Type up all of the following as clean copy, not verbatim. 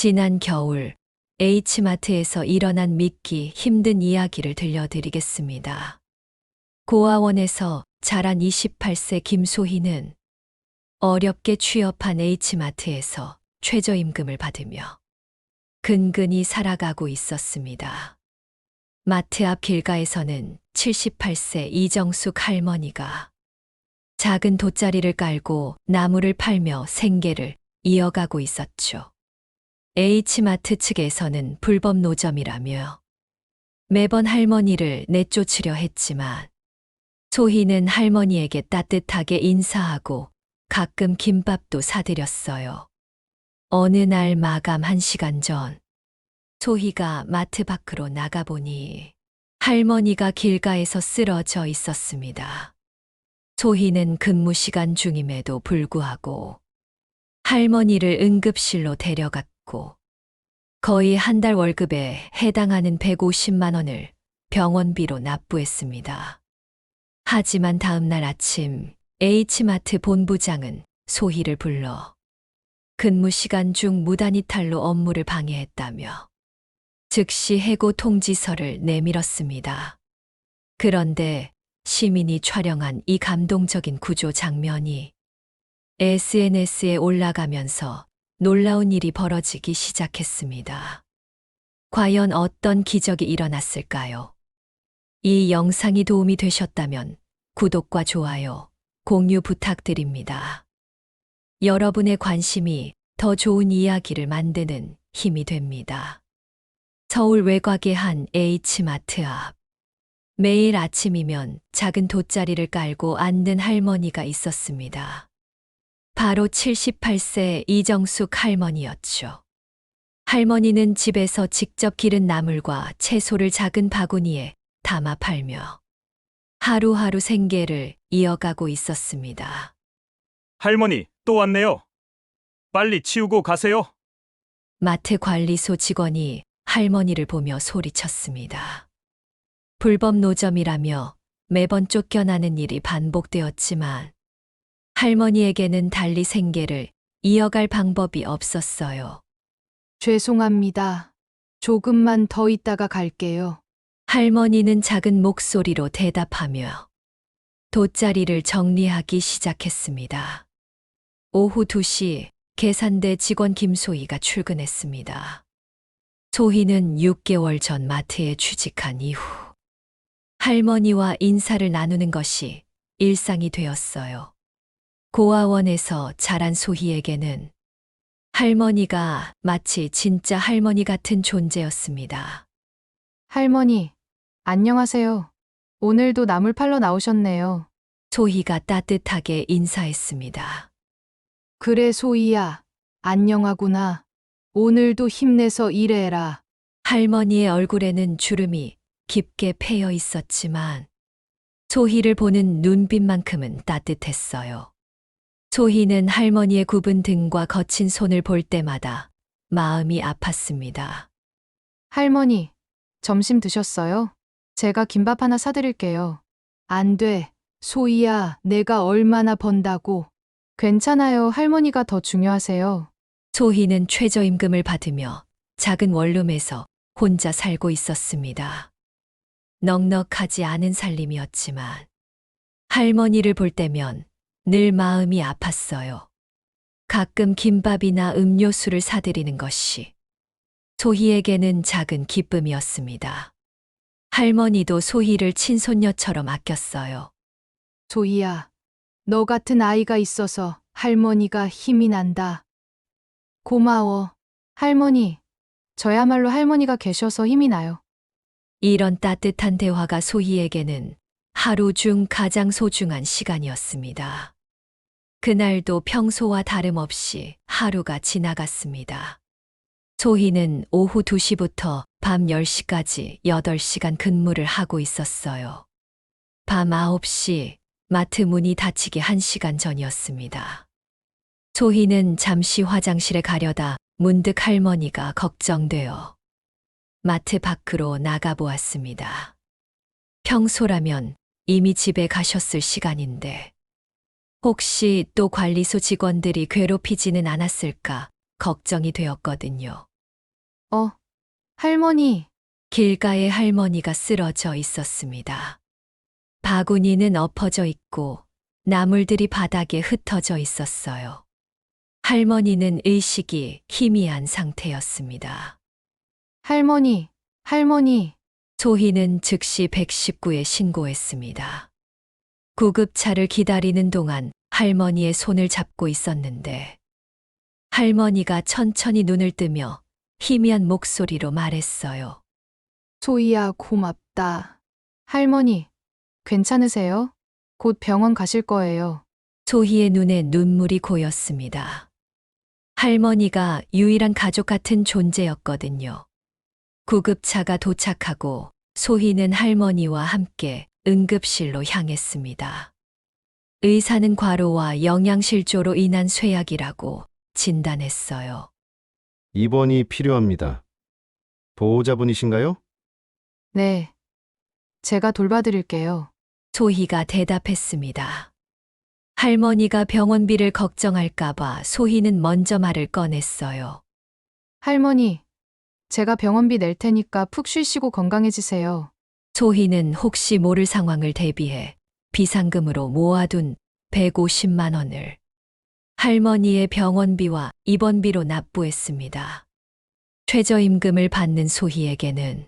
지난 겨울 H마트에서 일어난 믿기 힘든 이야기를 들려드리겠습니다. 고아원에서 자란 28세 김소희는 어렵게 취업한 H마트에서 최저임금을 받으며 근근히 살아가고 있었습니다. 마트 앞 길가에서는 78세 이정숙 할머니가 작은 돗자리를 깔고 나무를 팔며 생계를 이어가고 있었죠. H마트 측에서는 불법 노점이라며 매번 할머니를 내쫓으려 했지만 소희는 할머니에게 따뜻하게 인사하고 가끔 김밥도 사드렸어요. 어느 날 마감 1시간 전 소희가 마트 밖으로 나가보니 할머니가 길가에서 쓰러져 있었습니다. 소희는 근무 시간 중임에도 불구하고 할머니를 응급실로 데려갔고 거의 한 달 월급에 해당하는 150만 원을 병원비로 납부했습니다. 하지만 다음 날 아침 H마트 본부장은 소희를 불러 근무 시간 중 무단 이탈로 업무를 방해했다며 즉시 해고 통지서를 내밀었습니다. 그런데 시민이 촬영한 이 감동적인 구조 장면이 SNS에 올라가면서 놀라운 일이 벌어지기 시작했습니다. 과연 어떤 기적이 일어났을까요? 이 영상이 도움이 되셨다면 구독과 좋아요, 공유 부탁드립니다. 여러분의 관심이 더 좋은 이야기를 만드는 힘이 됩니다. 서울 외곽의 한 H마트 앞. 매일 아침이면 작은 돗자리를 깔고 앉는 할머니가 있었습니다. 바로 78세 이정숙 할머니였죠. 할머니는 집에서 직접 기른 나물과 채소를 작은 바구니에 담아 팔며 하루하루 생계를 이어가고 있었습니다. 할머니, 또 왔네요. 빨리 치우고 가세요. 마트 관리소 직원이 할머니를 보며 소리쳤습니다. 불법 노점이라며 매번 쫓겨나는 일이 반복되었지만 할머니에게는 달리 생계를 이어갈 방법이 없었어요. 죄송합니다. 조금만 더 있다가 갈게요. 할머니는 작은 목소리로 대답하며 돗자리를 정리하기 시작했습니다. 오후 2시 계산대 직원 김소희가 출근했습니다. 소희는 6개월 전 마트에 취직한 이후 할머니와 인사를 나누는 것이 일상이 되었어요. 고아원에서 자란 소희에게는 할머니가 마치 진짜 할머니 같은 존재였습니다. 할머니, 안녕하세요. 오늘도 나물 팔러 나오셨네요. 소희가 따뜻하게 인사했습니다. 그래, 소희야. 안녕하구나. 오늘도 힘내서 일해라. 할머니의 얼굴에는 주름이 깊게 패여 있었지만 소희를 보는 눈빛만큼은 따뜻했어요. 소희는 할머니의 굽은 등과 거친 손을 볼 때마다 마음이 아팠습니다. 할머니, 점심 드셨어요? 제가 김밥 하나 사드릴게요. 안 돼. 소희야, 내가 얼마나 번다고. 괜찮아요. 할머니가 더 중요하세요. 소희는 최저임금을 받으며 작은 원룸에서 혼자 살고 있었습니다. 넉넉하지 않은 살림이었지만 할머니를 볼 때면 늘 마음이 아팠어요. 가끔 김밥이나 음료수를 사드리는 것이 소희에게는 작은 기쁨이었습니다. 할머니도 소희를 친손녀처럼 아꼈어요. 소희야, 너 같은 아이가 있어서 할머니가 힘이 난다. 고마워. 할머니, 저야말로 할머니가 계셔서 힘이 나요. 이런 따뜻한 대화가 소희에게는 하루 중 가장 소중한 시간이었습니다. 그날도 평소와 다름없이 하루가 지나갔습니다. 소희는 오후 2시부터 밤 10시까지 8시간 근무를 하고 있었어요. 밤 9시 마트 문이 닫히기 1시간 전이었습니다. 소희는 잠시 화장실에 가려다 문득 할머니가 걱정되어 마트 밖으로 나가보았습니다. 평소라면 이미 집에 가셨을 시간인데 혹시 또 관리소 직원들이 괴롭히지는 않았을까 걱정이 되었거든요. 할머니. 길가에 할머니가 쓰러져 있었습니다. 바구니는 엎어져 있고 나물들이 바닥에 흩어져 있었어요. 할머니는 의식이 희미한 상태였습니다. 할머니. 할머니. 소희는 즉시 119에 신고했습니다. 구급차를 기다리는 동안 할머니의 손을 잡고 있었는데 할머니가 천천히 눈을 뜨며 희미한 목소리로 말했어요. 소희야, 고맙다. 할머니, 괜찮으세요? 곧 병원 가실 거예요. 소희의 눈에 눈물이 고였습니다. 할머니가 유일한 가족 같은 존재였거든요. 구급차가 도착하고 소희는 할머니와 함께 응급실로 향했습니다. 의사는 과로와 영양실조로 인한 쇠약이라고 진단했어요. 입원이 필요합니다. 보호자분이신가요? 네. 제가 돌봐드릴게요. 소희가 대답했습니다. 할머니가 병원비를 걱정할까봐 소희는 먼저 말을 꺼냈어요. 할머니, 제가 병원비 낼 테니까 푹 쉬시고 건강해지세요. 소희는 혹시 모를 상황을 대비해 비상금으로 모아둔 150만 원을 할머니의 병원비와 입원비로 납부했습니다. 최저임금을 받는 소희에게는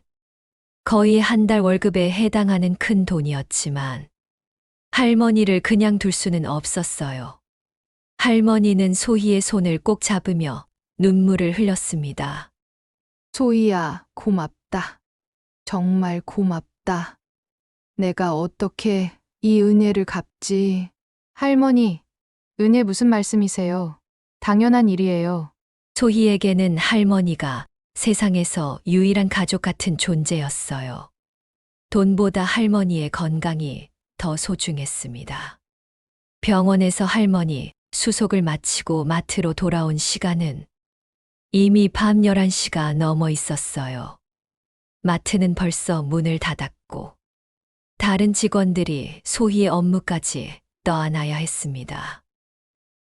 거의 한 달 월급에 해당하는 큰 돈이었지만 할머니를 그냥 둘 수는 없었어요. 할머니는 소희의 손을 꼭 잡으며 눈물을 흘렸습니다. 소희야, 고맙다. 정말 고맙다. 내가 어떻게 이 은혜를 갚지? 할머니, 은혜 무슨 말씀이세요? 당연한 일이에요. 소희에게는 할머니가 세상에서 유일한 가족 같은 존재였어요. 돈보다 할머니의 건강이 더 소중했습니다. 병원에서 할머니 수속을 마치고 마트로 돌아온 시간은 이미 밤 11시가 넘어 있었어요. 마트는 벌써 문을 닫았고 다른 직원들이 소희의 업무까지 떠안아야 했습니다.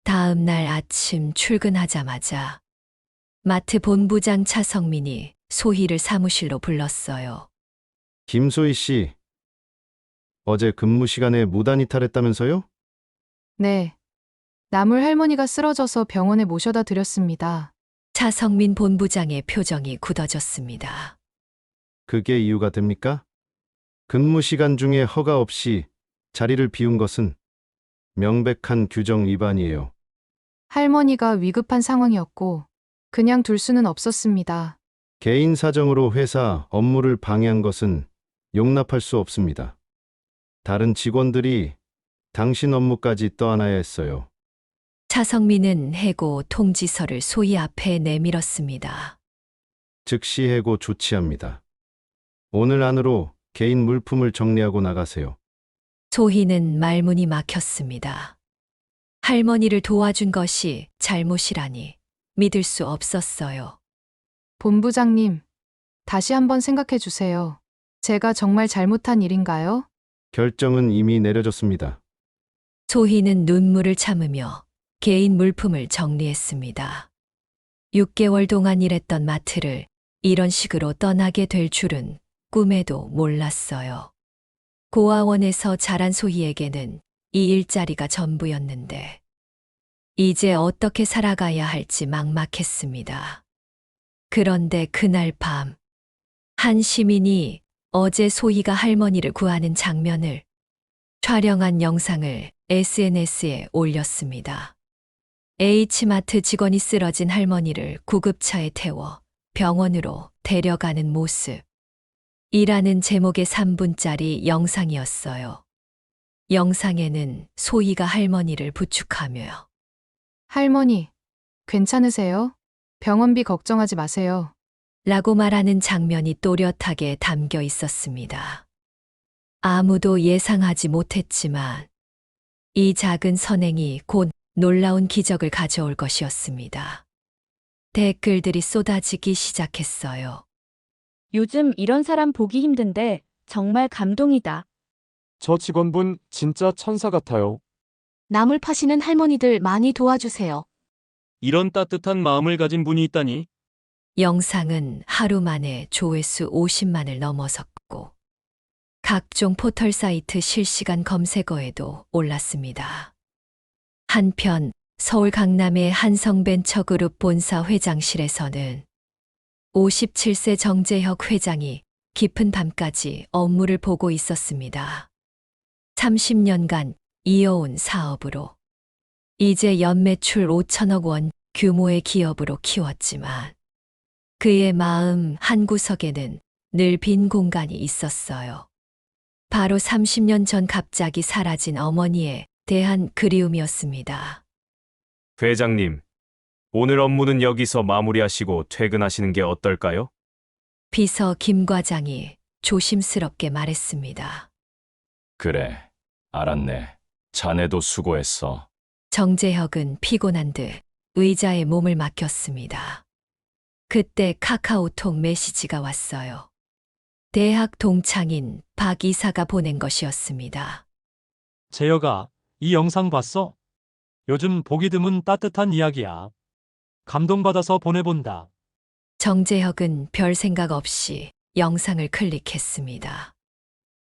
다음 날 아침 출근하자마자 마트 본부장 차성민이 소희를 사무실로 불렀어요. 김소희 씨, 어제 근무 시간에 무단 이탈했다면서요? 네. 나물 할머니가 쓰러져서 병원에 모셔다 드렸습니다. 차성민 본부장의 표정이 굳어졌습니다. 그게 이유가 됩니까? 근무 시간 중에 허가 없이 자리를 비운 것은 명백한 규정 위반이에요. 할머니가 위급한 상황이었고 그냥 둘 수는 없었습니다. 개인 사정으로 회사 업무를 방해한 것은 용납할 수 없습니다. 다른 직원들이 당신 업무까지 떠안아야 했어요. 차성민은 해고 통지서를 소희 앞에 내밀었습니다. 즉시 해고 조치합니다. 오늘 안으로 개인 물품을 정리하고 나가세요. 소희는 말문이 막혔습니다. 할머니를 도와준 것이 잘못이라니 믿을 수 없었어요. 본부장님, 다시 한번 생각해 주세요. 제가 정말 잘못한 일인가요? 결정은 이미 내려졌습니다. 소희는 눈물을 참으며 개인 물품을 정리했습니다. 6개월 동안 일했던 마트를 이런 식으로 떠나게 될 줄은 꿈에도 몰랐어요. 고아원에서 자란 소희에게는 이 일자리가 전부였는데 이제 어떻게 살아가야 할지 막막했습니다. 그런데 그날 밤, 한 시민이 어제 소희가 할머니를 구하는 장면을 촬영한 영상을 SNS에 올렸습니다. H마트 직원이 쓰러진 할머니를 구급차에 태워 병원으로 데려가는 모습. 이라는 제목의 3분짜리 영상이었어요. 영상에는 소희가 할머니를 부축하며 할머니, 괜찮으세요? 병원비 걱정하지 마세요. 라고 말하는 장면이 또렷하게 담겨 있었습니다. 아무도 예상하지 못했지만 이 작은 선행이 곧 놀라운 기적을 가져올 것이었습니다. 댓글들이 쏟아지기 시작했어요. 요즘 이런 사람 보기 힘든데 정말 감동이다. 저 직원분 진짜 천사 같아요. 나물 파시는 할머니들 많이 도와주세요. 이런 따뜻한 마음을 가진 분이 있다니 영상은 하루 만에 조회수 50만을 넘어섰고 각종 포털 사이트 실시간 검색어에도 올랐습니다. 한편 서울 강남의 한성벤처그룹 본사 회장실에서는 57세 정재혁 회장이 깊은 밤까지 업무를 보고 있었습니다. 30년간 이어온 사업으로 이제 연매출 5천억 원 규모의 기업으로 키웠지만 그의 마음 한구석에는 늘 빈 공간이 있었어요. 바로 30년 전 갑자기 사라진 어머니에 대한 그리움이었습니다. 회장님, 오늘 업무는 여기서 마무리하시고 퇴근하시는 게 어떨까요? 비서 김 과장이 조심스럽게 말했습니다. 그래, 알았네. 자네도 수고했어. 정재혁은 피곤한 듯 의자에 몸을 맡겼습니다. 그때 카카오톡 메시지가 왔어요. 대학 동창인 박 이사가 보낸 것이었습니다. 재혁아, 이 영상 봤어? 요즘 보기 드문 따뜻한 이야기야. 감동받아서 보내본다. 정재혁은 별 생각 없이 영상을 클릭했습니다.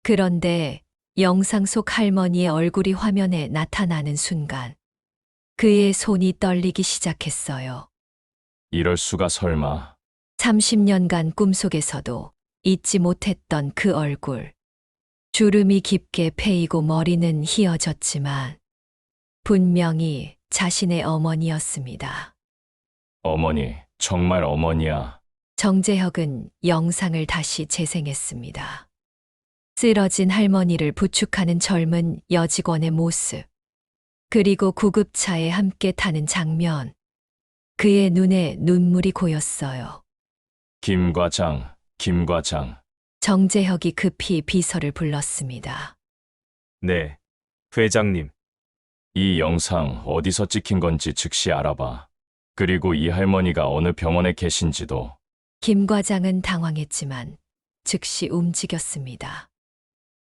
그런데 영상 속 할머니의 얼굴이 화면에 나타나는 순간 그의 손이 떨리기 시작했어요. 이럴 수가 설마. 30년간 꿈속에서도 잊지 못했던 그 얼굴. 주름이 깊게 패이고 머리는 휘어졌지만 분명히 자신의 어머니였습니다. 어머니, 정말 어머니야. 정재혁은 영상을 다시 재생했습니다. 쓰러진 할머니를 부축하는 젊은 여직원의 모습, 그리고 구급차에 함께 타는 장면. 그의 눈에 눈물이 고였어요. 김 과장, 김 과장. 정재혁이 급히 비서를 불렀습니다. 네, 회장님. 이 영상 어디서 찍힌 건지 즉시 알아봐. 그리고 이 할머니가 어느 병원에 계신지도. 김 과장은 당황했지만 즉시 움직였습니다.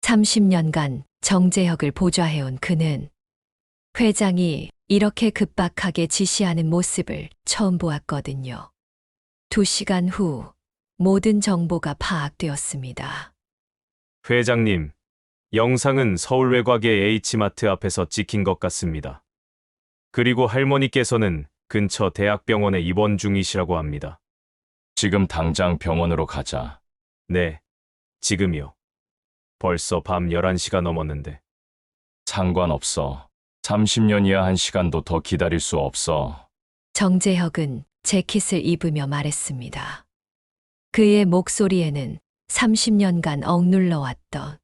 30년간 정재혁을 보좌해온 그는 회장이 이렇게 급박하게 지시하는 모습을 처음 보았거든요. 2시간 후 모든 정보가 파악되었습니다. 회장님, 영상은 서울 외곽의 H마트 앞에서 찍힌 것 같습니다. 그리고 할머니께서는 근처 대학병원에 입원 중이시라고 합니다. 지금 당장 병원으로 가자. 네, 지금이요. 벌써 밤 11시가 넘었는데. 상관없어. 30년이야 한 시간도 더 기다릴 수 없어. 정재혁은 재킷을 입으며 말했습니다. 그의 목소리에는 30년간 억눌러왔던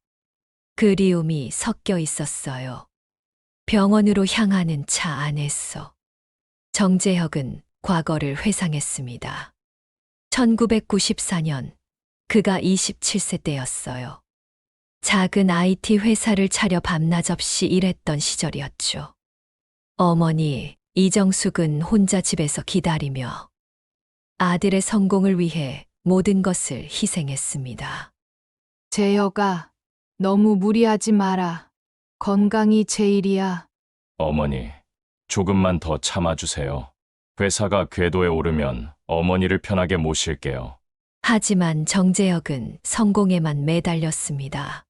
그리움이 섞여 있었어요. 병원으로 향하는 차 안에서 정재혁은 과거를 회상했습니다. 1994년 그가 27세 때였어요. 작은 IT 회사를 차려 밤낮 없이 일했던 시절이었죠. 어머니 이정숙은 혼자 집에서 기다리며 아들의 성공을 위해 모든 것을 희생했습니다. 재혁아, 너무 무리하지 마라. 건강이 제일이야. 어머니, 조금만 더 참아주세요. 회사가 궤도에 오르면 어머니를 편하게 모실게요. 하지만 정재혁은 성공에만 매달렸습니다.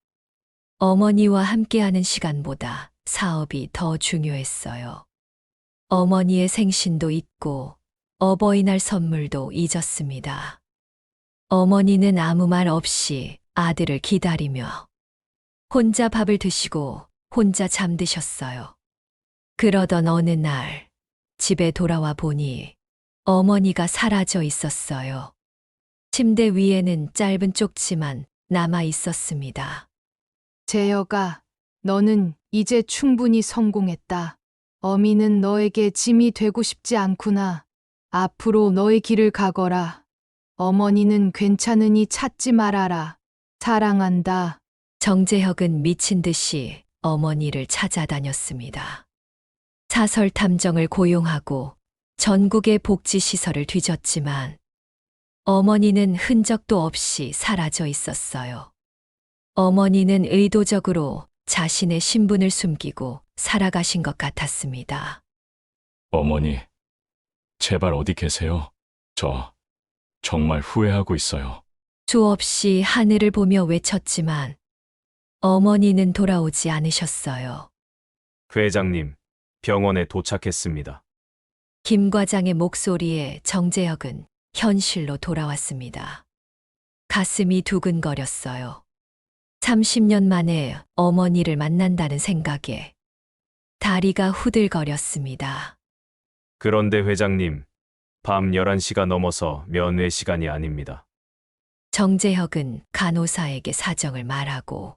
어머니와 함께하는 시간보다 사업이 더 중요했어요. 어머니의 생신도 잊고 어버이날 선물도 잊었습니다. 어머니는 아무 말 없이 아들을 기다리며 혼자 밥을 드시고 혼자 잠드셨어요. 그러던 어느 날 집에 돌아와 보니 어머니가 사라져 있었어요. 침대 위에는 짧은 쪽지만 남아 있었습니다. 재혁아, 너는 이제 충분히 성공했다. 어미는 너에게 짐이 되고 싶지 않구나. 앞으로 너의 길을 가거라. 어머니는 괜찮으니 찾지 말아라. 사랑한다. 정재혁은 미친 듯이 어머니를 찾아다녔습니다. 사설 탐정을 고용하고 전국의 복지시설을 뒤졌지만 어머니는 흔적도 없이 사라져 있었어요. 어머니는 의도적으로 자신의 신분을 숨기고 살아가신 것 같았습니다. 어머니, 제발 어디 계세요? 정말 후회하고 있어요. 수없이 하늘을 보며 외쳤지만 어머니는 돌아오지 않으셨어요. 회장님, 병원에 도착했습니다. 김 과장의 목소리에 정재혁은 현실로 돌아왔습니다. 가슴이 두근거렸어요. 30년 만에 어머니를 만난다는 생각에 다리가 후들거렸습니다. 그런데 회장님, 밤 11시가 넘어서 면회 시간이 아닙니다. 정재혁은 간호사에게 사정을 말하고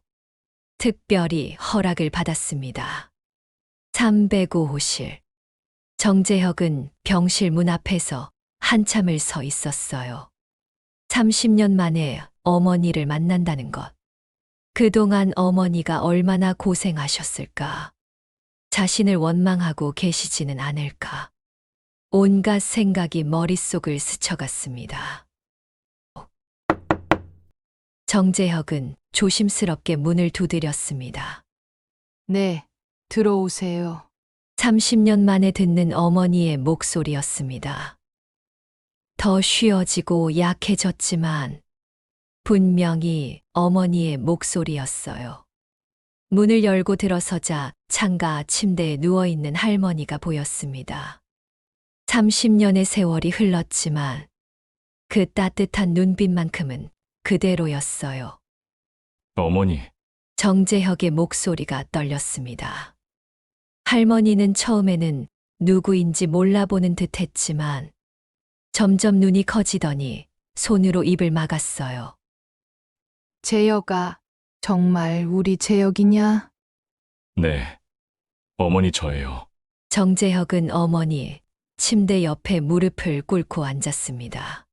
특별히 허락을 받았습니다. 305호실. 정재혁은 병실 문 앞에서 한참을 서 있었어요. 30년 만에 어머니를 만난다는 것. 그동안 어머니가 얼마나 고생하셨을까. 자신을 원망하고 계시지는 않을까. 온갖 생각이 머릿속을 스쳐갔습니다. 정재혁은 조심스럽게 문을 두드렸습니다. 네, 들어오세요. 30년 만에 듣는 어머니의 목소리였습니다. 더 쉬어지고 약해졌지만 분명히 어머니의 목소리였어요. 문을 열고 들어서자 창가 침대에 누워있는 할머니가 보였습니다. 30년의 세월이 흘렀지만 그 따뜻한 눈빛만큼은 그대로였어요. 어머니, 정재혁의 목소리가 떨렸습니다. 할머니는 처음에는 누구인지 몰라보는 듯 했지만 점점 눈이 커지더니 손으로 입을 막았어요. 재혁아, 정말 우리 재혁이냐? 네. 어머니 저예요. 정재혁은 어머니 침대 옆에 무릎을 꿇고 앉았습니다.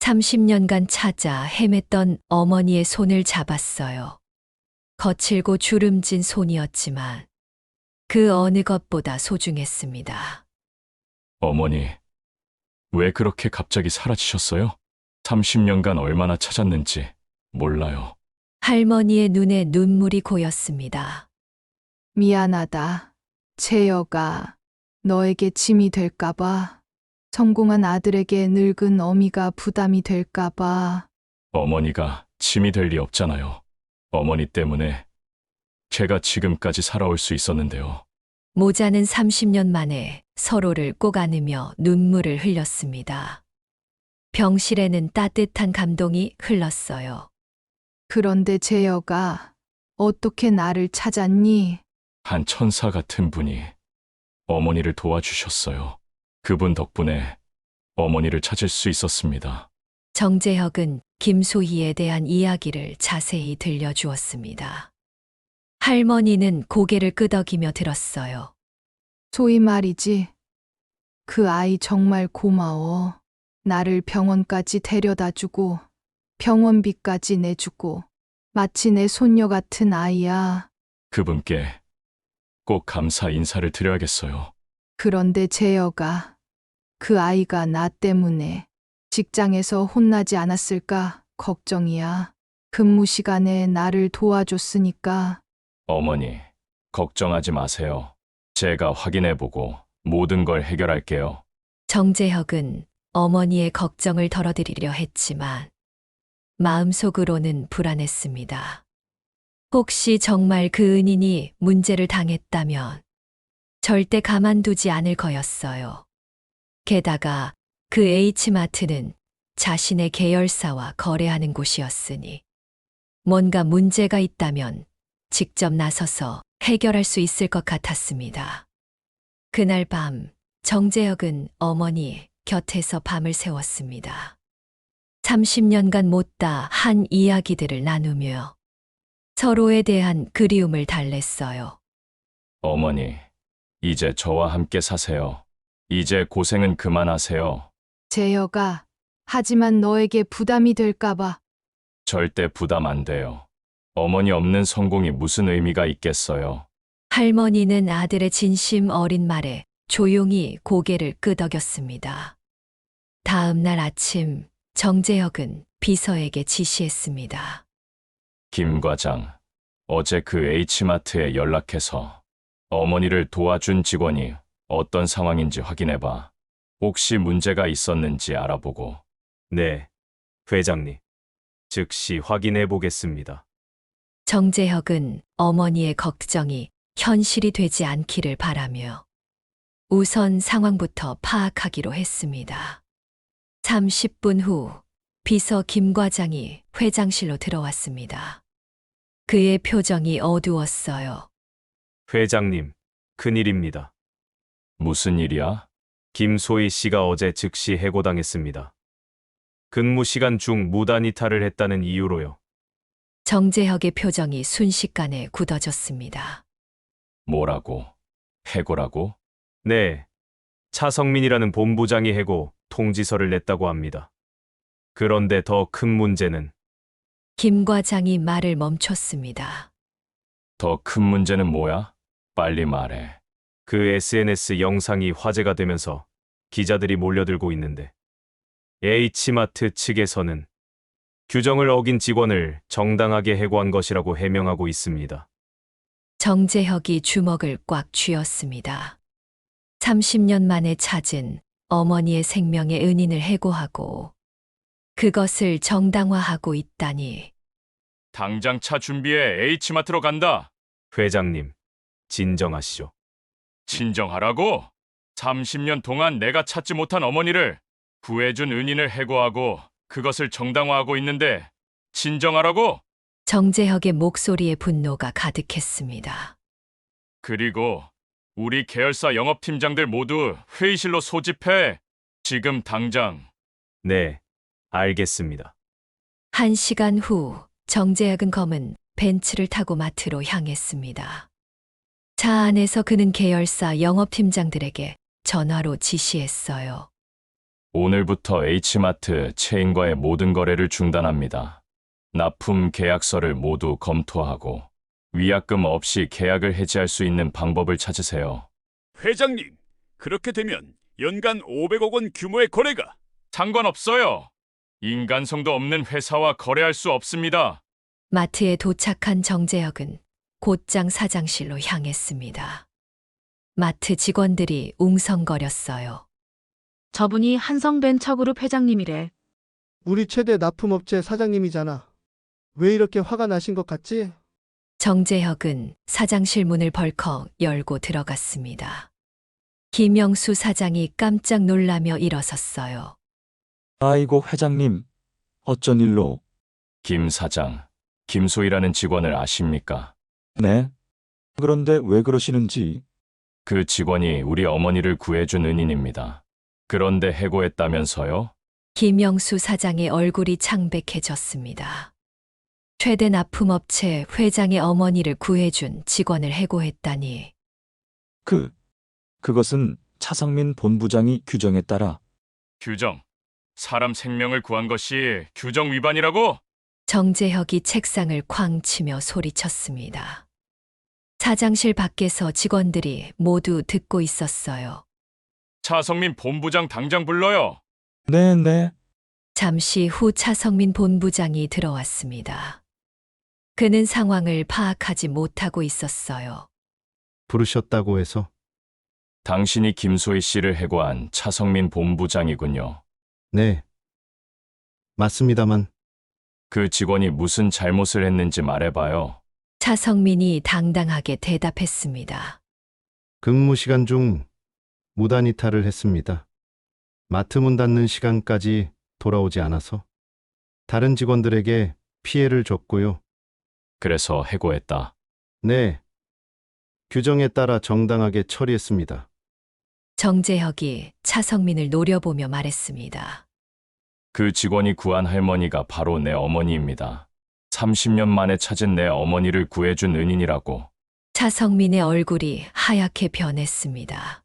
30년간 찾아 헤맸던 어머니의 손을 잡았어요. 거칠고 주름진 손이었지만 그 어느 것보다 소중했습니다. 어머니, 왜 그렇게 갑자기 사라지셨어요? 30년간 얼마나 찾았는지 몰라요. 할머니의 눈에 눈물이 고였습니다. 미안하다. 재혁아, 너에게 짐이 될까봐. 성공한 아들에게 늙은 어미가 부담이 될까봐. 어머니가 짐이 될 리 없잖아요. 어머니 때문에 제가 지금까지 살아올 수 있었는데요. 모자는 30년 만에 서로를 꼭 안으며 눈물을 흘렸습니다. 병실에는 따뜻한 감동이 흘렀어요. 그런데 재혁아, 어떻게 나를 찾았니? 한 천사 같은 분이 어머니를 도와주셨어요. 그분 덕분에 어머니를 찾을 수 있었습니다. 정재혁은 김소희에 대한 이야기를 자세히 들려주었습니다. 할머니는 고개를 끄덕이며 들었어요. 소희 말이지. 그 아이 정말 고마워. 나를 병원까지 데려다 주고 병원비까지 내주고 마치 내 손녀 같은 아이야. 그분께 꼭 감사 인사를 드려야겠어요. 그런데 재혁아, 그 아이가 나 때문에 직장에서 혼나지 않았을까 걱정이야. 근무 시간에 나를 도와줬으니까. 어머니, 걱정하지 마세요. 제가 확인해보고 모든 걸 해결할게요. 정재혁은 어머니의 걱정을 덜어드리려 했지만 마음속으로는 불안했습니다. 혹시 정말 그 은인이 문제를 당했다면 절대 가만두지 않을 거였어요. 게다가 그 H마트는 자신의 계열사와 거래하는 곳이었으니 뭔가 문제가 있다면 직접 나서서 해결할 수 있을 것 같았습니다. 그날 밤 정재혁은 어머니 곁에서 밤을 새웠습니다. 30년간 못다 한 이야기들을 나누며 서로에 대한 그리움을 달랬어요. 어머니, 이제 저와 함께 사세요. 이제 고생은 그만하세요. 재혁아, 하지만 너에게 부담이 될까봐. 절대 부담 안 돼요. 어머니 없는 성공이 무슨 의미가 있겠어요. 할머니는 아들의 진심 어린 말에 조용히 고개를 끄덕였습니다. 다음 날 아침 정재혁은 비서에게 지시했습니다. 김 과장, 어제 그 H마트에 연락해서 어머니를 도와준 직원이 어떤 상황인지 확인해봐. 혹시 문제가 있었는지 알아보고 네, 회장님. 즉시 확인해 보겠습니다. 정재혁은 어머니의 걱정이 현실이 되지 않기를 바라며 우선 상황부터 파악하기로 했습니다. 30분 후 비서 김 과장이 회장실로 들어왔습니다. 그의 표정이 어두웠어요. 회장님, 큰일입니다. 무슨 일이야? 김소희 씨가 어제 즉시 해고당했습니다. 근무 시간 중 무단 이탈을 했다는 이유로요. 정재혁의 표정이 순식간에 굳어졌습니다. 뭐라고? 해고라고? 네, 차성민이라는 본부장이 해고 통지서를 냈다고 합니다. 그런데 더 큰 문제는 김 과장이 말을 멈췄습니다. 더 큰 문제는 뭐야? 빨리 말해. 그 SNS 영상이 화제가 되면서 기자들이 몰려들고 있는데 H마트 측에서는 규정을 어긴 직원을 정당하게 해고한 것이라고 해명하고 있습니다. 정재혁이 주먹을 꽉 쥐었습니다. 30년 만에 찾은 어머니의 생명의 은인을 해고하고 그것을 정당화하고 있다니. 당장 차 준비해. H마트로 간다. 회장님, 진정하시죠. 진정하라고? 30년 동안 내가 찾지 못한 어머니를 구해준 은인을 해고하고 그것을 정당화하고 있는데 진정하라고? 정재혁의 목소리에 분노가 가득했습니다. 그리고 우리 계열사 영업팀장들 모두 회의실로 소집해. 지금 당장. 네, 알겠습니다. 1시간 후 정재혁은 검은 벤츠를 타고 마트로 향했습니다. 차 안에서 그는 계열사 영업팀장들에게 전화로 지시했어요. 오늘부터 H마트 체인과의 모든 거래를 중단합니다. 납품 계약서를 모두 검토하고 위약금 없이 계약을 해지할 수 있는 방법을 찾으세요. 회장님, 그렇게 되면 연간 500억 원 규모의 거래가 상관없어요. 인간성도 없는 회사와 거래할 수 없습니다. 마트에 도착한 정재혁은 곧장 사장실로 향했습니다. 마트 직원들이 웅성거렸어요. 저분이 한성벤처그룹 회장님이래. 우리 최대 납품업체 사장님이잖아. 왜 이렇게 화가 나신 것 같지? 정재혁은 사장실 문을 벌컥 열고 들어갔습니다. 김영수 사장이 깜짝 놀라며 일어섰어요. 아이고, 회장님. 어쩐 일로? 김 사장, 김소희라는 직원을 아십니까? 네? 그런데 왜 그러시는지. 그 직원이 우리 어머니를 구해준 은인입니다. 그런데 해고했다면서요? 김영수 사장의 얼굴이 창백해졌습니다. 최대 납품업체 회장의 어머니를 구해준 직원을 해고했다니. 그것은 차성민 본부장이 규정에 따라. 규정. 사람 생명을 구한 것이 규정 위반이라고? 정재혁이 책상을 쾅 치며 소리쳤습니다. 사장실 밖에서 직원들이 모두 듣고 있었어요. 차성민 본부장 당장 불러요. 네. 잠시 후 차성민 본부장이 들어왔습니다. 그는 상황을 파악하지 못하고 있었어요. 부르셨다고 해서 당신이 김소희 씨를 해고한 차성민 본부장이군요. 네. 맞습니다만 그 직원이 무슨 잘못을 했는지 말해봐요. 차성민이 당당하게 대답했습니다. 근무 시간 중 무단 이탈을 했습니다. 마트 문 닫는 시간까지 돌아오지 않아서 다른 직원들에게 피해를 줬고요. 그래서 해고했다. 네. 규정에 따라 정당하게 처리했습니다. 정재혁이 차성민을 노려보며 말했습니다. 그 직원이 구한 할머니가 바로 내 어머니입니다. 30년 만에 찾은 내 어머니를 구해준 은인이라고. 차성민의 얼굴이 하얗게 변했습니다.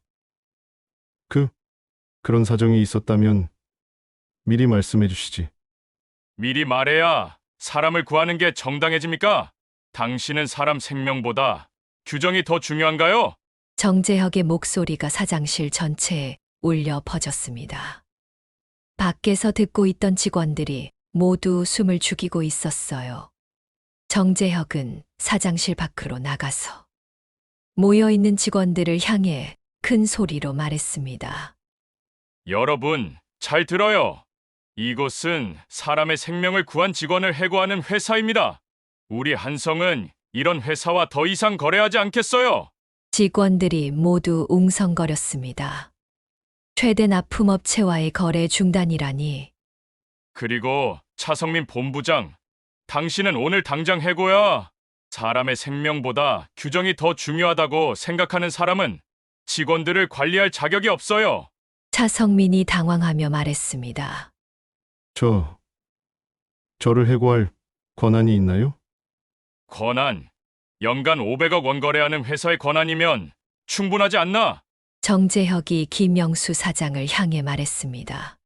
그런 사정이 있었다면 미리 말씀해 주시지. 미리 말해야 사람을 구하는 게 정당해집니까? 당신은 사람 생명보다 규정이 더 중요한가요? 정재혁의 목소리가 사장실 전체에 울려 퍼졌습니다. 밖에서 듣고 있던 직원들이 모두 숨을 죽이고 있었어요. 정재혁은 사장실 밖으로 나가서 모여있는 직원들을 향해 큰 소리로 말했습니다. 여러분, 잘 들어요. 이곳은 사람의 생명을 구한 직원을 해고하는 회사입니다. 우리 한성은 이런 회사와 더 이상 거래하지 않겠어요. 직원들이 모두 웅성거렸습니다. 최대 납품업체와의 거래 중단이라니. 그리고 차성민 본부장, 당신은 오늘 당장 해고야. 사람의 생명보다 규정이 더 중요하다고 생각하는 사람은 직원들을 관리할 자격이 없어요. 차성민이 당황하며 말했습니다. 저를 해고할 권한이 있나요? 권한, 연간 500억 원 거래하는 회사의 권한이면 충분하지 않나? 정재혁이 김영수 사장을 향해 말했습니다.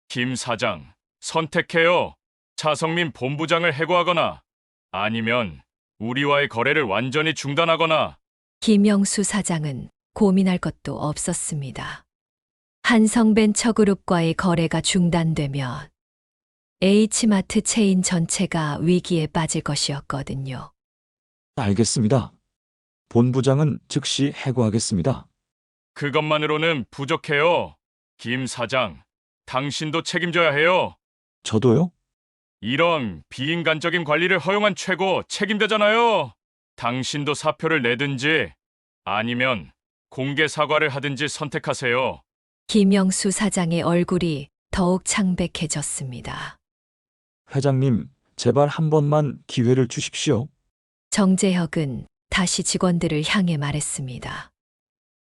김 사장, 선택해요. 차성민 본부장을 해고하거나 아니면 우리와의 거래를 완전히 중단하거나. 김영수 사장은 고민할 것도 없었습니다. 한성벤처그룹과의 거래가 중단되면 H마트 체인 전체가 위기에 빠질 것이었거든요. 알겠습니다. 본부장은 즉시 해고하겠습니다. 그것만으로는 부족해요. 김 사장, 당신도 책임져야 해요. 저도요? 이런 비인간적인 관리를 허용한 최고 책임자잖아요. 당신도 사표를 내든지 아니면 공개 사과를 하든지 선택하세요. 김영수 사장의 얼굴이 더욱 창백해졌습니다. 회장님, 제발 한 번만 기회를 주십시오. 정재혁은 다시 직원들을 향해 말했습니다.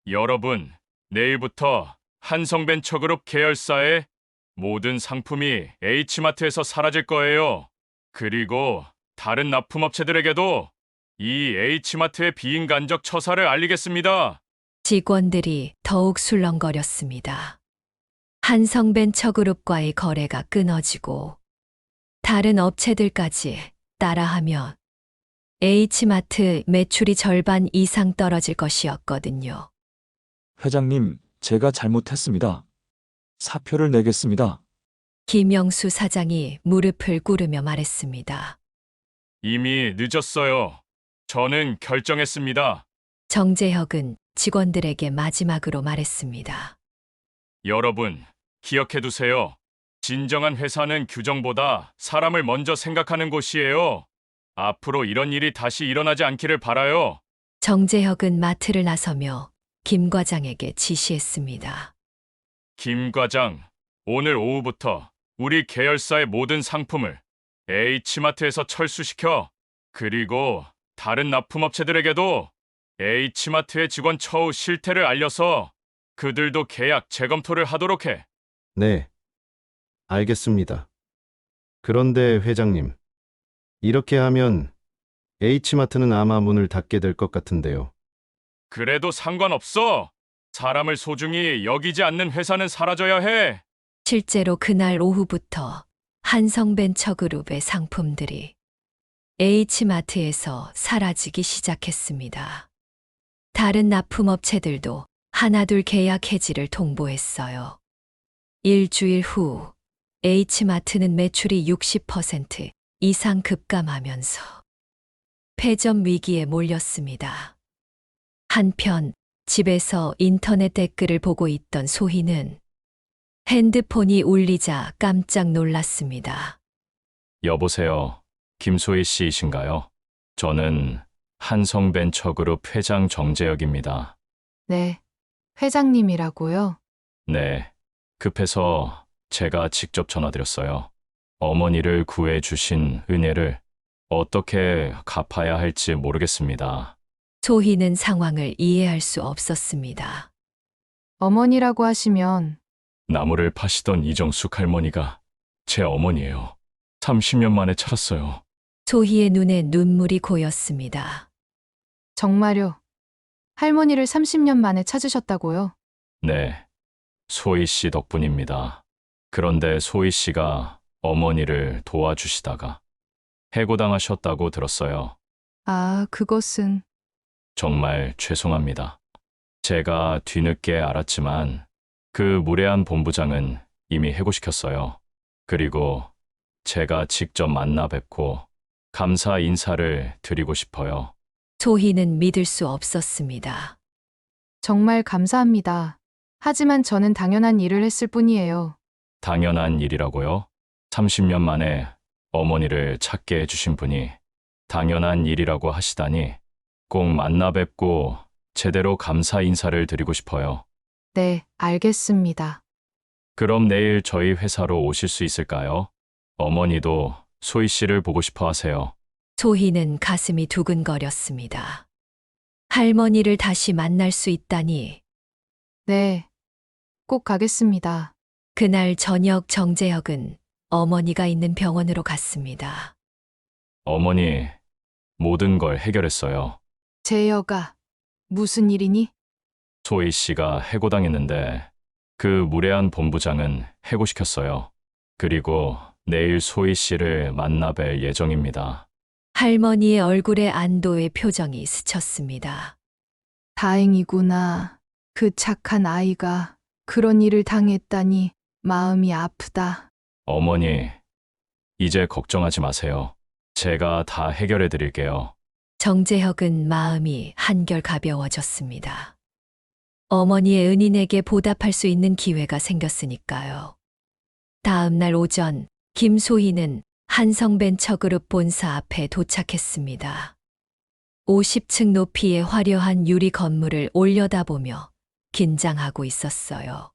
여러분, 내일부터 한성벤처그룹 계열사의 모든 상품이 H마트에서 사라질 거예요. 그리고 다른 납품업체들에게도 이 H마트의 비인간적 처사를 알리겠습니다. 직원들이 더욱 술렁거렸습니다. 한성벤처그룹과의 거래가 끊어지고 다른 업체들까지 따라하면 H마트 매출이 절반 이상 떨어질 것이었거든요. 회장님, 제가 잘못했습니다. 사표를 내겠습니다. 김영수 사장이 무릎을 꿇으며 말했습니다. 이미 늦었어요. 저는 결정했습니다. 정재혁은 직원들에게 마지막으로 말했습니다. 여러분, 기억해두세요. 진정한 회사는 규정보다 사람을 먼저 생각하는 곳이에요. 앞으로 이런 일이 다시 일어나지 않기를 바라요. 정재혁은 마트를 나서며 김 과장에게 지시했습니다. 김 과장, 오늘 오후부터 우리 계열사의 모든 상품을 H마트에서 철수시켜. 그리고 다른 납품업체들에게도 H마트의 직원 처우 실태를 알려서 그들도 계약 재검토를 하도록 해. 네, 알겠습니다. 그런데 회장님, 이렇게 하면 H마트는 아마 문을 닫게 될 것 같은데요. 그래도 상관없어. 사람을 소중히 여기지 않는 회사는 사라져야 해. 실제로 그날 오후부터 한성벤처그룹의 상품들이 H마트에서 사라지기 시작했습니다. 다른 납품업체들도 하나둘 계약 해지를 통보했어요. 일주일 후 H마트는 매출이 60% 이상 급감하면서 폐점 위기에 몰렸습니다. 한편 집에서 인터넷 댓글을 보고 있던 소희는 핸드폰이 울리자 깜짝 놀랐습니다. 여보세요. 김소희 씨이신가요? 저는 한성벤처그룹 회장 정재혁입니다. 네. 회장님이라고요? 네. 급해서 제가 직접 전화드렸어요. 어머니를 구해 주신 은혜를 어떻게 갚아야 할지 모르겠습니다. 소희는 상황을 이해할 수 없었습니다. 어머니라고 하시면 나무를 파시던 이정숙 할머니가 제 어머니예요. 30년 만에 찾았어요. 소희의 눈에 눈물이 고였습니다. 정말요? 할머니를 30년 만에 찾으셨다고요? 네. 소희 씨 덕분입니다. 그런데 소희 씨가 어머니를 도와주시다가 해고당하셨다고 들었어요. 아, 그것은 정말 죄송합니다. 제가 뒤늦게 알았지만 그 무례한 본부장은 이미 해고시켰어요. 그리고 제가 직접 만나 뵙고 감사 인사를 드리고 싶어요. 소희는 믿을 수 없었습니다. 정말 감사합니다. 하지만 저는 당연한 일을 했을 뿐이에요. 당연한 일이라고요? 30년 만에 어머니를 찾게 해주신 분이 당연한 일이라고 하시다니 꼭 만나 뵙고 제대로 감사 인사를 드리고 싶어요. 네, 알겠습니다. 그럼 내일 저희 회사로 오실 수 있을까요? 어머니도 소희 씨를 보고 싶어 하세요. 소희는 가슴이 두근거렸습니다. 할머니를 다시 만날 수 있다니. 네, 꼭 가겠습니다. 그날 저녁 정재혁은 어머니가 있는 병원으로 갔습니다. 어머니, 모든 걸 해결했어요. 재혁아, 무슨 일이니? 소희 씨가 해고당했는데 그 무례한 본부장은 해고시켰어요. 그리고 내일 소희 씨를 만나 뵐 예정입니다. 할머니의 얼굴에 안도의 표정이 스쳤습니다. 다행이구나. 그 착한 아이가 그런 일을 당했다니 마음이 아프다. 어머니, 이제 걱정하지 마세요. 제가 다 해결해 드릴게요. 정재혁은 마음이 한결 가벼워졌습니다. 어머니의 은인에게 보답할 수 있는 기회가 생겼으니까요. 다음 날 오전, 김소희는 한성벤처그룹 본사 앞에 도착했습니다. 50층 높이의 화려한 유리 건물을 올려다보며 긴장하고 있었어요.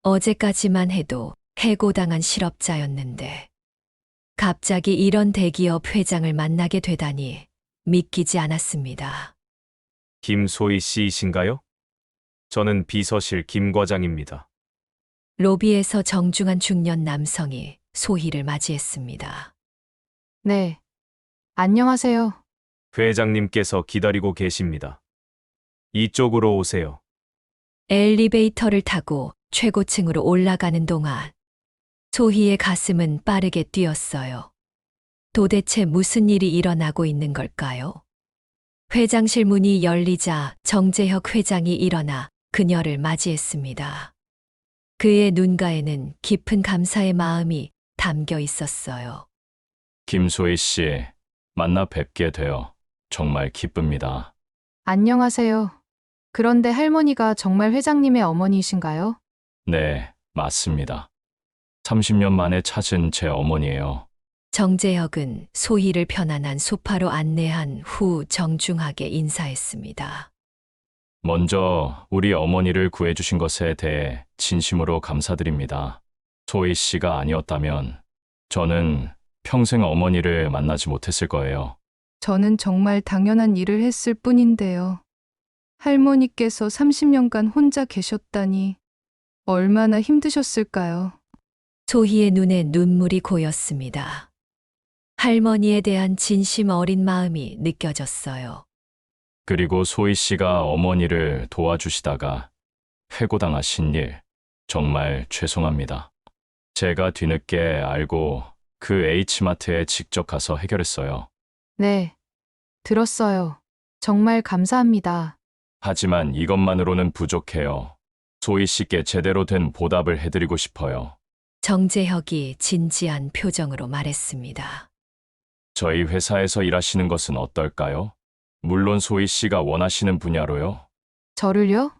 어제까지만 해도 해고당한 실업자였는데 갑자기 이런 대기업 회장을 만나게 되다니 믿기지 않았습니다. 김소희 씨이신가요? 저는 비서실 김 과장입니다. 로비에서 정중한 중년 남성이 소희를 맞이했습니다. 네, 안녕하세요. 회장님께서 기다리고 계십니다. 이쪽으로 오세요. 엘리베이터를 타고 최고층으로 올라가는 동안 소희의 가슴은 빠르게 뛰었어요. 도대체 무슨 일이 일어나고 있는 걸까요? 회장실 문이 열리자 정재혁 회장이 일어나 그녀를 맞이했습니다. 그의 눈가에는 깊은 감사의 마음이 담겨 있었어요. 김소희 씨, 만나 뵙게 되어 정말 기쁩니다. 안녕하세요. 그런데 할머니가 정말 회장님의 어머니이신가요? 네, 맞습니다. 30년 만에 찾은 제 어머니예요. 정재혁은 소희를 편안한 소파로 안내한 후 정중하게 인사했습니다. 먼저 우리 어머니를 구해주신 것에 대해 진심으로 감사드립니다. 소희 씨가 아니었다면 저는 평생 어머니를 만나지 못했을 거예요. 저는 정말 당연한 일을 했을 뿐인데요. 할머니께서 30년간 혼자 계셨다니 얼마나 힘드셨을까요? 소희의 눈에 눈물이 고였습니다. 할머니에 대한 진심 어린 마음이 느껴졌어요. 그리고 소희 씨가 어머니를 도와주시다가 해고당하신 일 정말 죄송합니다. 제가 뒤늦게 알고 그 H마트에 직접 가서 해결했어요. 네, 들었어요. 정말 감사합니다. 하지만 이것만으로는 부족해요. 소희 씨께 제대로 된 보답을 해드리고 싶어요. 정재혁이 진지한 표정으로 말했습니다. 저희 회사에서 일하시는 것은 어떨까요? 물론 소희 씨가 원하시는 분야로요. 저를요?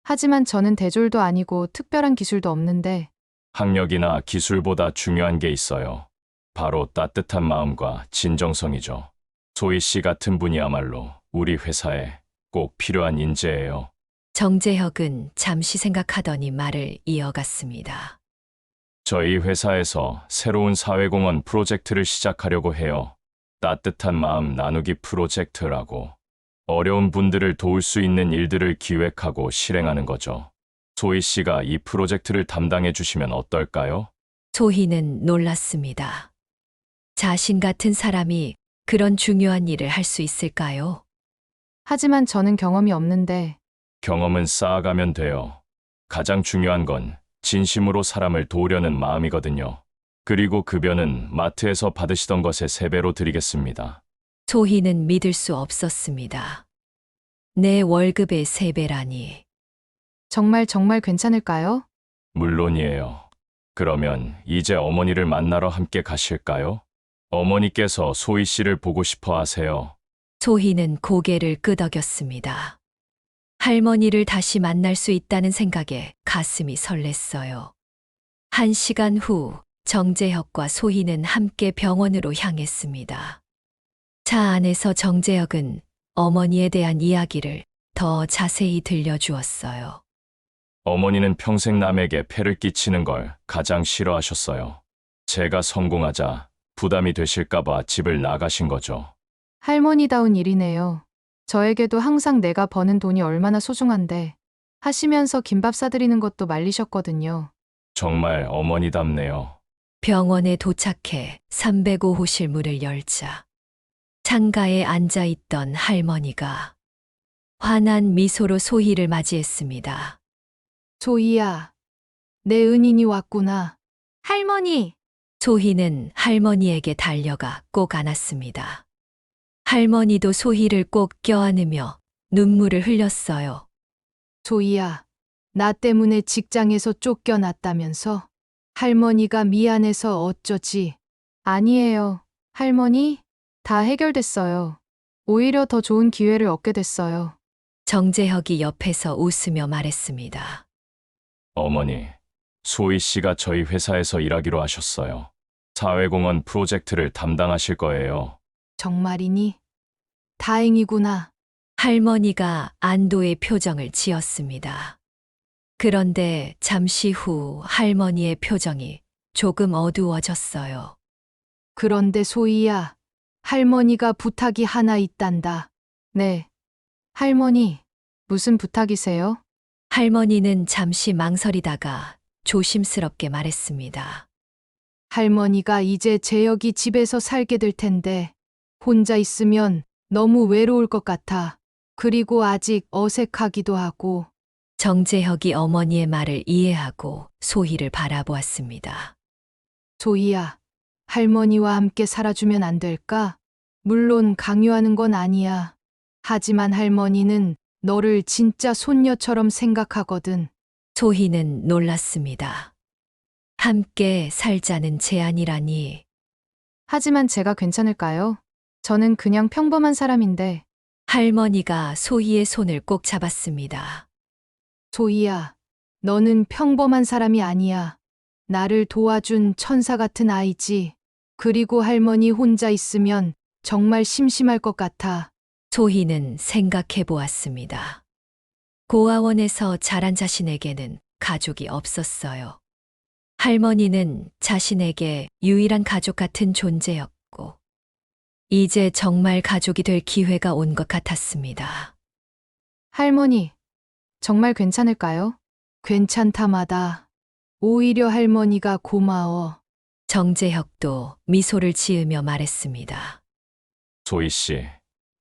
하지만 저는 대졸도 아니고 특별한 기술도 없는데 학력이나 기술보다 중요한 게 있어요. 바로 따뜻한 마음과 진정성이죠. 소희 씨 같은 분이야말로 우리 회사에 꼭 필요한 인재예요. 정재혁은 잠시 생각하더니 말을 이어갔습니다. 저희 회사에서 새로운 사회공헌 프로젝트를 시작하려고 해요. 따뜻한 마음 나누기 프로젝트라고. 어려운 분들을 도울 수 있는 일들을 기획하고 실행하는 거죠. 소희 씨가 이 프로젝트를 담당해 주시면 어떨까요? 소희는 놀랐습니다. 자신 같은 사람이 그런 중요한 일을 할 수 있을까요? 하지만 저는 경험이 없는데 경험은 쌓아가면 돼요. 가장 중요한 건 진심으로 사람을 도우려는 마음이거든요. 그리고 급여는 마트에서 받으시던 것의 3배로 드리겠습니다. 소희는 믿을 수 없었습니다. 내 월급의 3배라니. 정말 괜찮을까요? 물론이에요. 그러면 이제 어머니를 만나러 함께 가실까요? 어머니께서 소희 씨를 보고 싶어 하세요. 소희는 고개를 끄덕였습니다. 할머니를 다시 만날 수 있다는 생각에 가슴이 설렜어요. 1시간 후 정재혁과 소희는 함께 병원으로 향했습니다. 차 안에서 정재혁은 어머니에 대한 이야기를 더 자세히 들려주었어요. 어머니는 평생 남에게 폐를 끼치는 걸 가장 싫어하셨어요. 제가 성공하자 부담이 되실까봐 집을 나가신 거죠. 할머니다운 일이네요. 저에게도 항상 내가 버는 돈이 얼마나 소중한데 하시면서 김밥 사드리는 것도 말리셨거든요. 정말 어머니답네요. 병원에 도착해 305호실 문을 열자 창가에 앉아 있던 할머니가 환한 미소로 소희를 맞이했습니다. 소희야, 내 은인이 왔구나. 할머니, 소희는 할머니에게 달려가 꼭 안았습니다. 할머니도 소희를 꼭 껴안으며 눈물을 흘렸어요. 소희야, 나 때문에 직장에서 쫓겨났다면서? 할머니가 미안해서 어쩌지? 아니에요. 할머니, 다 해결됐어요. 오히려 더 좋은 기회를 얻게 됐어요. 정재혁이 옆에서 웃으며 말했습니다. 어머니, 소희 씨가 저희 회사에서 일하기로 하셨어요. 사회공헌 프로젝트를 담당하실 거예요. 정말이니? 다행이구나. 할머니가 안도의 표정을 지었습니다. 그런데 잠시 후 할머니의 표정이 조금 어두워졌어요. 그런데 소희야, 할머니가 부탁이 하나 있단다. 네. 할머니, 무슨 부탁이세요? 할머니는 잠시 망설이다가 조심스럽게 말했습니다. 할머니가 이제 재혁이 집에서 살게 될 텐데, 혼자 있으면 너무 외로울 것 같아. 그리고 아직 어색하기도 하고. 정재혁이 어머니의 말을 이해하고 소희를 바라보았습니다. 소희야, 할머니와 함께 살아주면 안 될까? 물론 강요하는 건 아니야. 하지만 할머니는 너를 진짜 손녀처럼 생각하거든. 소희는 놀랐습니다. 함께 살자는 제안이라니. 하지만 제가 괜찮을까요? 저는 그냥 평범한 사람인데. 할머니가 소희의 손을 꼭 잡았습니다. 소희야, 너는 평범한 사람이 아니야. 나를 도와준 천사 같은 아이지. 그리고 할머니 혼자 있으면 정말 심심할 것 같아. 소희는 생각해 보았습니다. 고아원에서 자란 자신에게는 가족이 없었어요. 할머니는 자신에게 유일한 가족 같은 존재였고, 이제 정말 가족이 될 기회가 온 것 같았습니다. 할머니, 정말 괜찮을까요? 괜찮다마다. 오히려 할머니가 고마워. 정재혁도 미소를 지으며 말했습니다. 소희 씨,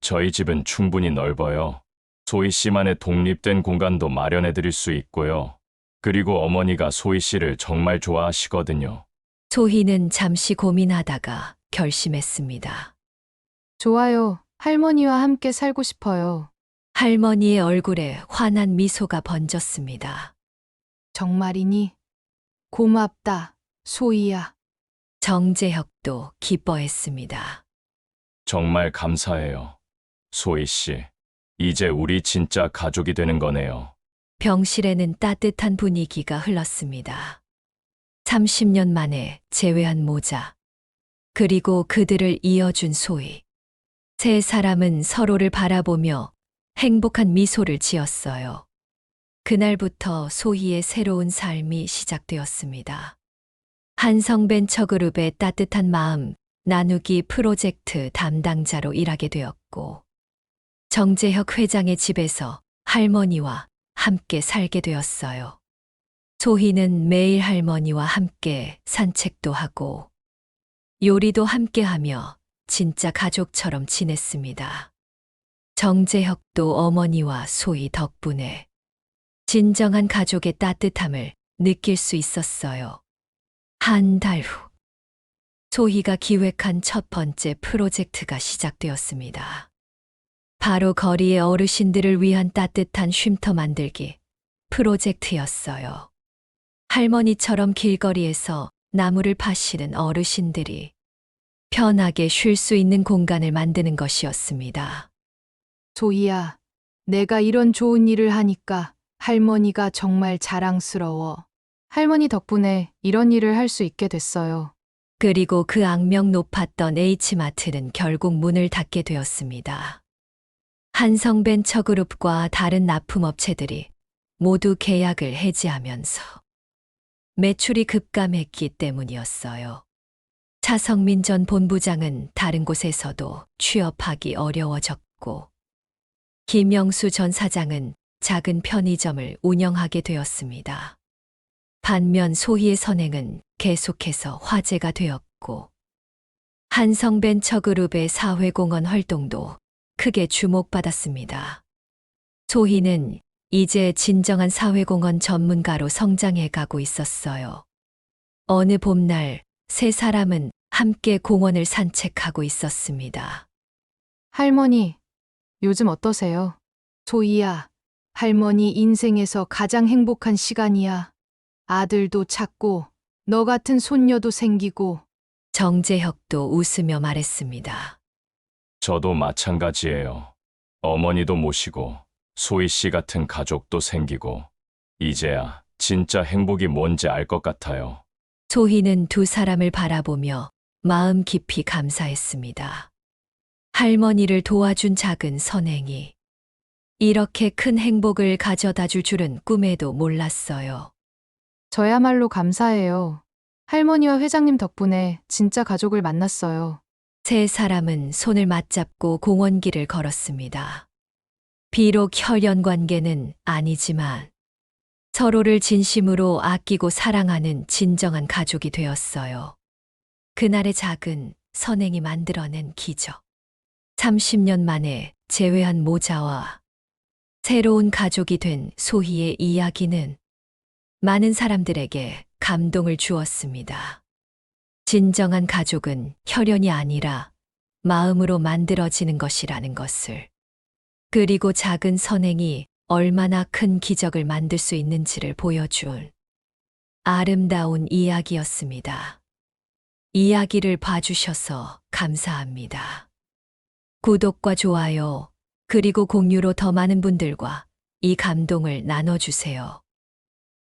저희 집은 충분히 넓어요. 소희 씨만의 독립된 공간도 마련해 드릴 수 있고요. 그리고 어머니가 소희 씨를 정말 좋아하시거든요. 소희는 잠시 고민하다가 결심했습니다. 좋아요. 할머니와 함께 살고 싶어요. 할머니의 얼굴에 환한 미소가 번졌습니다. 정말이니? 고맙다, 소희야. 정재혁도 기뻐했습니다. 정말 감사해요. 소희 씨, 이제 우리 진짜 가족이 되는 거네요. 병실에는 따뜻한 분위기가 흘렀습니다. 30년 만에 재회한 모자, 그리고 그들을 이어준 소희. 세 사람은 서로를 바라보며 행복한 미소를 지었어요. 그날부터 소희의 새로운 삶이 시작되었습니다. 한성벤처그룹의 따뜻한 마음 나누기 프로젝트 담당자로 일하게 되었고, 정재혁 회장의 집에서 할머니와 함께 살게 되었어요. 소희는 매일 할머니와 함께 산책도 하고, 요리도 함께 하며 진짜 가족처럼 지냈습니다. 정재혁도 어머니와 소희 덕분에 진정한 가족의 따뜻함을 느낄 수 있었어요. 한 달 후, 소희가 기획한 첫 번째 프로젝트가 시작되었습니다. 바로 거리의 어르신들을 위한 따뜻한 쉼터 만들기 프로젝트였어요. 할머니처럼 길거리에서 나무를 파시는 어르신들이 편하게 쉴 수 있는 공간을 만드는 것이었습니다. 소희야, 내가 이런 좋은 일을 하니까 할머니가 정말 자랑스러워. 할머니 덕분에 이런 일을 할 수 있게 됐어요. 그리고 그 악명 높았던 H마트는 결국 문을 닫게 되었습니다. 한성벤처그룹과 다른 납품업체들이 모두 계약을 해지하면서 매출이 급감했기 때문이었어요. 차성민 전 본부장은 다른 곳에서도 취업하기 어려워졌고, 김영수 전 사장은 작은 편의점을 운영하게 되었습니다. 반면 소희의 선행은 계속해서 화제가 되었고, 한성벤처그룹의 사회공헌 활동도 크게 주목받았습니다. 소희는 이제 진정한 사회공헌 전문가로 성장해 가고 있었어요. 어느 봄날 세 사람은 함께 공원을 산책하고 있었습니다. 할머니, 요즘 어떠세요? 소희야, 할머니 인생에서 가장 행복한 시간이야. 아들도 찾고, 너 같은 손녀도 생기고. 정재혁도 웃으며 말했습니다. 저도 마찬가지예요. 어머니도 모시고 소희 씨 같은 가족도 생기고 이제야 진짜 행복이 뭔지 알 것 같아요. 소희는 두 사람을 바라보며 마음 깊이 감사했습니다. 할머니를 도와준 작은 선행이 이렇게 큰 행복을 가져다 줄 줄은 꿈에도 몰랐어요. 저야말로 감사해요. 할머니와 회장님 덕분에 진짜 가족을 만났어요. 세 사람은 손을 맞잡고 공원길을 걸었습니다. 비록 혈연 관계는 아니지만 서로를 진심으로 아끼고 사랑하는 진정한 가족이 되었어요. 그날의 작은 선행이 만들어낸 기적. 30년 만에 재회한 모자와 새로운 가족이 된 소희의 이야기는 많은 사람들에게 감동을 주었습니다. 진정한 가족은 혈연이 아니라 마음으로 만들어지는 것이라는 것을, 그리고 작은 선행이 얼마나 큰 기적을 만들 수 있는지를 보여준 아름다운 이야기였습니다. 이야기를 봐주셔서 감사합니다. 구독과 좋아요, 그리고 공유로 더 많은 분들과 이 감동을 나눠주세요.